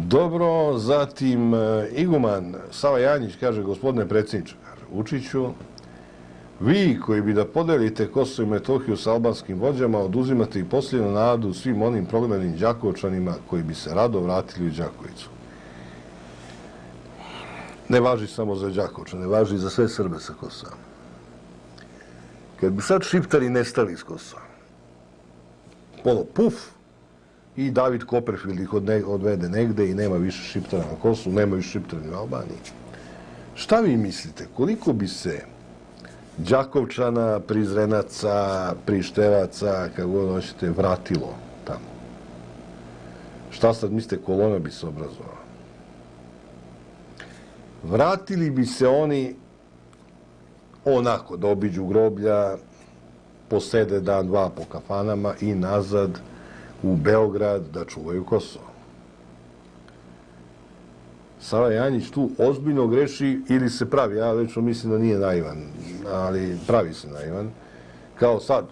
Dobro, zatim iguman Sava Janjić kaže, gospodine predsjedniče, Vučiću, vi koji bi da podelite Kosovo i Metohiju sa albanskim vođama, oduzimate i posljednu nadu svim onim prognanim Đakovčanima koji bi se rado vratili u Đakovicu. Ne važi samo za Đakovčane, važi za sve Srbe sa Kosova. Kad bi sad Šiptari nestali iz Kosova, puf, i David Copperfield ih odvede negde i nema više Šiptara na Kosovu, nema više Šiptara u Albaniji. Šta vi mislite, koliko bi se Đakovčana, Prizrenaca, Prištevaca, kako god hoćete, vratilo tamo? Šta sad mislite, kolona bi se obrazovala? Vratili bi se oni onako, da obiđu groblja, posede dan, dva po kafanama i nazad u Beograd da čuvaju Kosovo. Sava Janjić tu ozbiljno greši ili se pravi, ja večno mislim da nije naivan, ali pravi se naivan. Kao sad,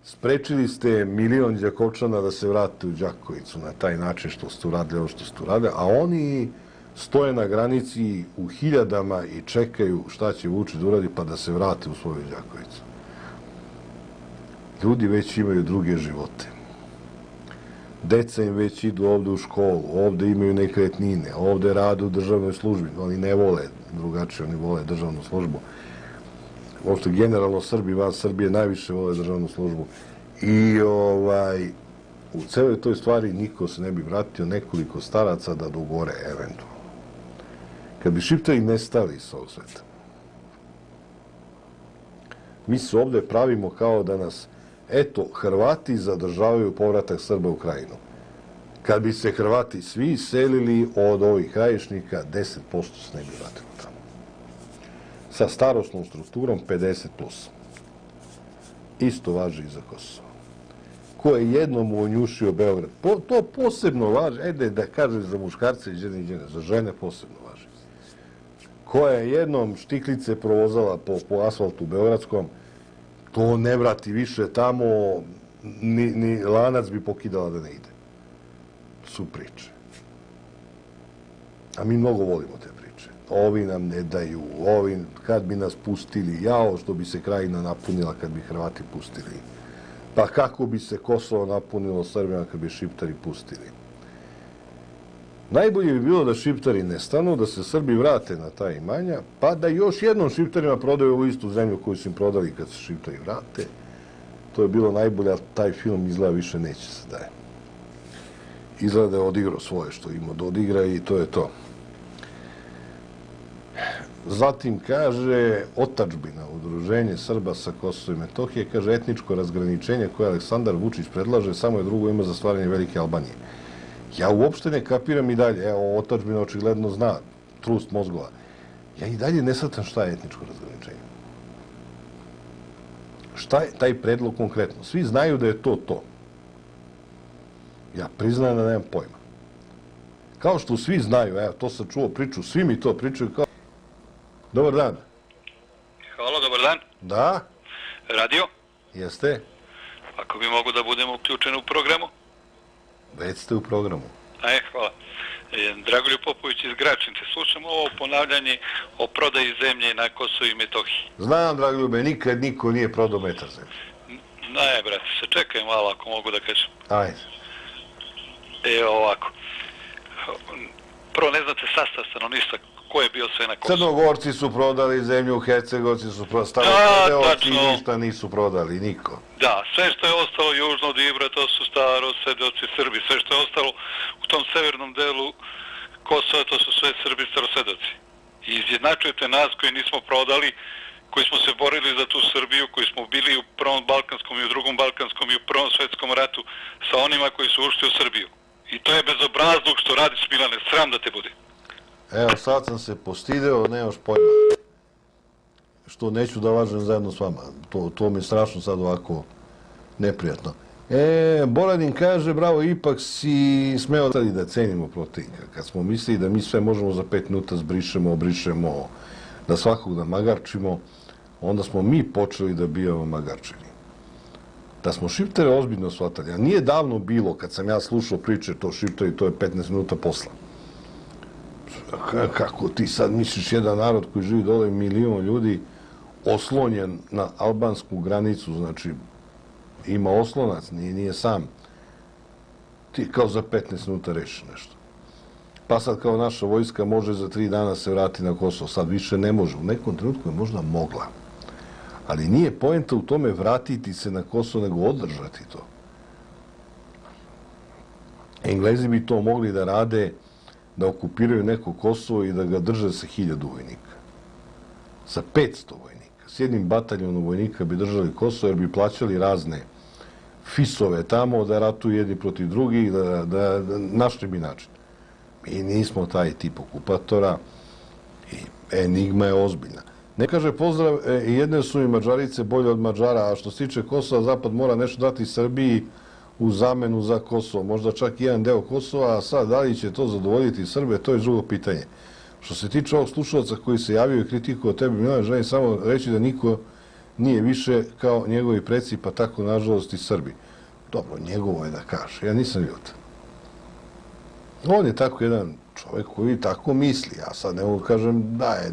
sprečili ste milion Đakovčana da se vrate u Đakovicu na taj način što ste uradili ovo što ste uradili, a oni stoje na granici u hiljadama i čekaju šta će Vučić da uradi pa da se vrate u svoju Đakovicu. Ljudi već imaju druge živote. Deca im već idu ovde u školu, ovde imaju nekretnine, ovde rade u državnoj službi. Oni ne vole drugačije, oni vole državnu službu. Uopšte generalno Srbi van Srbije najviše vole državnu službu. I u celoj toj stvari niko se ne bi vratio, nekoliko staraca da dogore eventualno. Kad bi Šiptari nestali s ovog sveta, mi se ovde pravimo kao da nas, eto, Hrvati zadržavaju povratak Srba u Krajinu. Kad bi se Hrvati svi selili od ovih krajišnika, 10% se ne bi vratilo tamo. Sa starosnom strukturom 50+. Isto važi i za Kosovo. Ko je jednom uvonjušio Beograd, to posebno važi, ajde da kažem za muškarce i žene, za žene posebno važi. Koja je jednom štiklice provozala po asfaltu beogradskom, to ne vrati više tamo, ni lanac bi pokidala da ne ide. Su priče. A mi mnogo volimo te priče. Ovi nam ne daju, ovi kad bi nas pustili, jao što bi se Krajina napunila kad bi Hrvati pustili. Pa kako bi se Kosovo napunilo Srbima kad bi Šiptari pustili. Najbolje bi bilo da Šiptari nestanu, da se Srbi vrate na ta imanja, pa da još jednom Šiptarima prodaju ovu istu zemlju koju su im prodali kad se Šiptari vrate. To je bilo najbolje, ali taj film izgleda više neće se daje. Izgleda da je odigrao svoje što ima da odigra i to je to. Zatim kaže Otadžbina, udruženje Srba sa Kosova i Metohije, kaže etničko razgraničenje koje Aleksandar Vučić predlaže samo je drugo ime za stvaranje velike Albanije. Ja uopšte ne kapiram i dalje, evo, Otadžbina očigledno zna, trust mozgova. Ja i dalje ne shvatam šta je etničko razgraničenje. Šta je taj predlog konkretno? Svi znaju da je to. Ja priznajem da nemam pojma. Kao što svi znaju, evo, to sam čuo priču, svi mi to pričaju kao... Dobar dan. Halo, dobar dan. Da? Radio? Jeste? Ako bi mogu da budemo uključeni u programu? Već ste u programu. Hvala. Dragoljub Popović iz Gračince. Slušam ovo ponavljanje o prodaji zemlje na Kosovu i Metohiji. Znam, Dragoljube, nikad niko nije prodao metar zemlje. Ne, brate, se čekaj malo ako mogu da kažem. Ajde. Ovako. Prvo ne znate sastav stanovništva ko je bio sve na Kosovu. Crnogorci su prodali zemlju, Hercegovci su prodali, Starosedeoci ništa nisu prodali, niko. Da, sve što je ostalo južno od Ibra, to su Starosedeoci, Srbi. Sve što je ostalo u tom severnom delu Kosova, to su sve Srbi, Starosedeoci. I izjednačujete nas koji nismo prodali, koji smo se borili za tu Srbiju, koji smo bili u Prvom Balkanskom i u Drugom Balkanskom i u Prvom svetskom ratu sa onima koji su ušli u Srbiju. I to je bezobrazluk što radiš, Milane, sram da te bude. Evo, sad sam se postideo, nemaš pojma. Što neću da važem zajedno s vama. To mi je strašno sad ovako neprijatno. Boradin kaže, bravo, ipak si smeo da cenimo protivnika. Kad smo mislili da mi sve možemo za 5 minuta obrišemo, da svakog da magarčimo, onda smo mi počeli da bijemo magarčini. Da smo Šiptare ozbiljno shvatali, a nije davno bilo, kad sam ja slušao priče to Šiptari, to je 15 minuta posla. Kako ti sad misliš jedan narod koji živi dole, milion ljudi, oslonjen na albansku granicu, znači ima oslonac, nije sam. Ti kao za 15 minuta reši nešto. Pa sad kao naša vojska može za 3 dana se vrati na Kosovo, sad više ne može. U nekom trenutku je možda mogla. Ali nije poenta u tome vratiti se na Kosovo, nego održati to. Englezi bi to mogli da rade, da okupiraju neko Kosovo i da ga drže sa 1000 vojnika. Sa 500 vojnika. S jednim bataljonom vojnika bi držali Kosovo jer bi plaćali razne fisove tamo da ratuju jedni protiv drugih, da našli bi način. Mi nismo taj tip okupatora i enigma je ozbiljna. Ne kaže pozdrav, jedne su i Mađarice bolje od Mađara, a što se tiče Kosova, Zapad mora nešto dati Srbiji u zamenu za Kosovo. Možda čak i jedan deo Kosova, a sad da li će to zadovoljiti Srbe, to je drugo pitanje. Što se tiče ovog slušalca koji se javio i kritikuo tebi, Milan, želim samo reći da niko nije više kao njegovi preci, pa tako nažalost i Srbi. Dobro, njegovo je da kaže, ja nisam ljut. On je tako jedan čovjek koji tako misli, ja sad ne mogu kažem da je,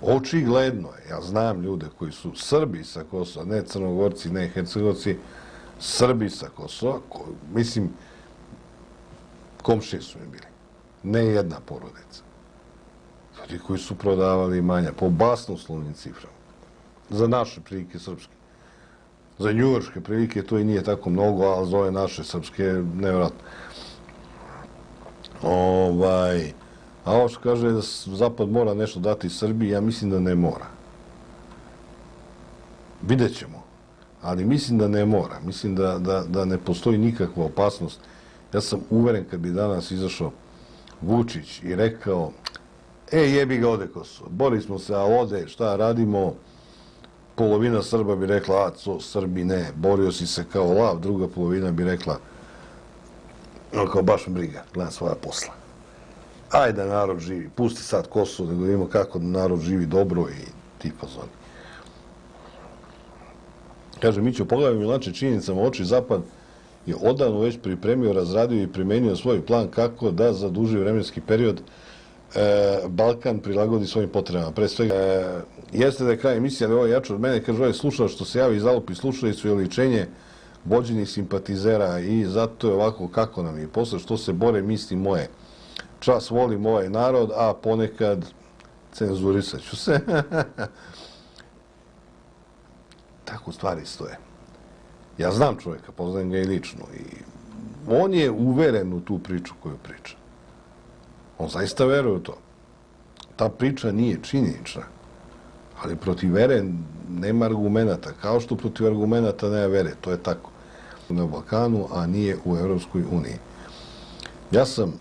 očigledno je, ja znam ljude koji su Srbi sa Kosova, ne Crnogorci, ne Hercegovci, Srbi sa Kosova, mislim, komšije su mi bili, ne jedna porodica. Ljudi koji su prodavali imanja po basnoslovnim ciframa, za naše prilike srpske. Za njujorške prilike to i nije tako mnogo, ali za ove naše srpske nevjerojatno. A ovo što kaže da Zapad mora nešto dati Srbiji, ja mislim da ne mora. Vidjet ćemo, ali mislim da ne mora. Mislim da ne postoji nikakva opasnost. Ja sam uveren kad bi danas izašao Vučić i rekao jebi ga ode Kosovo, borili smo se, a ode, šta radimo? Polovina Srba bi rekla, Srbi ne, borio si se kao lav, druga polovina bi rekla, kao baš me briga, gledam svoja posla. Ajde da narod živi, pusti sad Kosovo, da vidimo kako narod živi dobro i ti fazoni. Kaže, Mićo, pogledaj Milanče činjenicama oči, Zapad je odavno već pripremio, razradio i primenio svoj plan kako da za duži vremenski period Balkan prilagodi svojim potrebama. Pre svega, jeste da je kraj emisije, ali ovo je jače od mene, kaže ovaj slušao što se javi zalupi slušalicu i oličenje vođenih simpatizera i zato je ovako kako nam je. Posle što se bore misli moje. Čas volim ovaj narod, a ponekad cenzurisat ću se. Tako stvari stoje. Ja znam čovjeka, poznajem ga i lično. I on je uveren u tu priču koju priča. On zaista veruje u to. Ta priča nije činjenična, ali protiv vere nema argumenta, kao što protiv argumenta nema vere, to je tako. Na Balkanu, a nije u Evropskoj uniji. Ja sam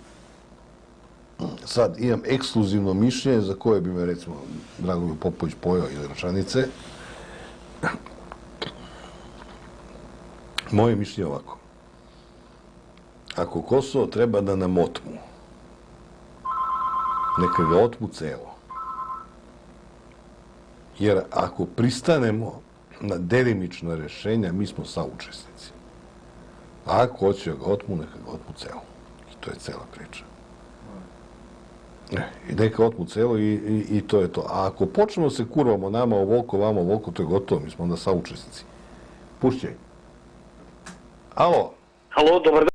sad imam ekskluzivno mišljenje za koje bi me, recimo, Dragoljub Popović pojao iz Gračanice. Moje mišljenje je ovako. Ako Kosovo treba da nam otmu, neka ga otmu celo. Jer ako pristanemo na delimična rešenja, mi smo saučesnici. A ako hoće ga otmu, neka ga otmu celo. I to je cela priča. I neka otmu celo i to je to. A ako počnemo se kurvamo nama ovoliko, vamo ovoliko, to je gotovo. Mi smo onda saučesnici. Pušćaj. Alo. Alo, dobar dan.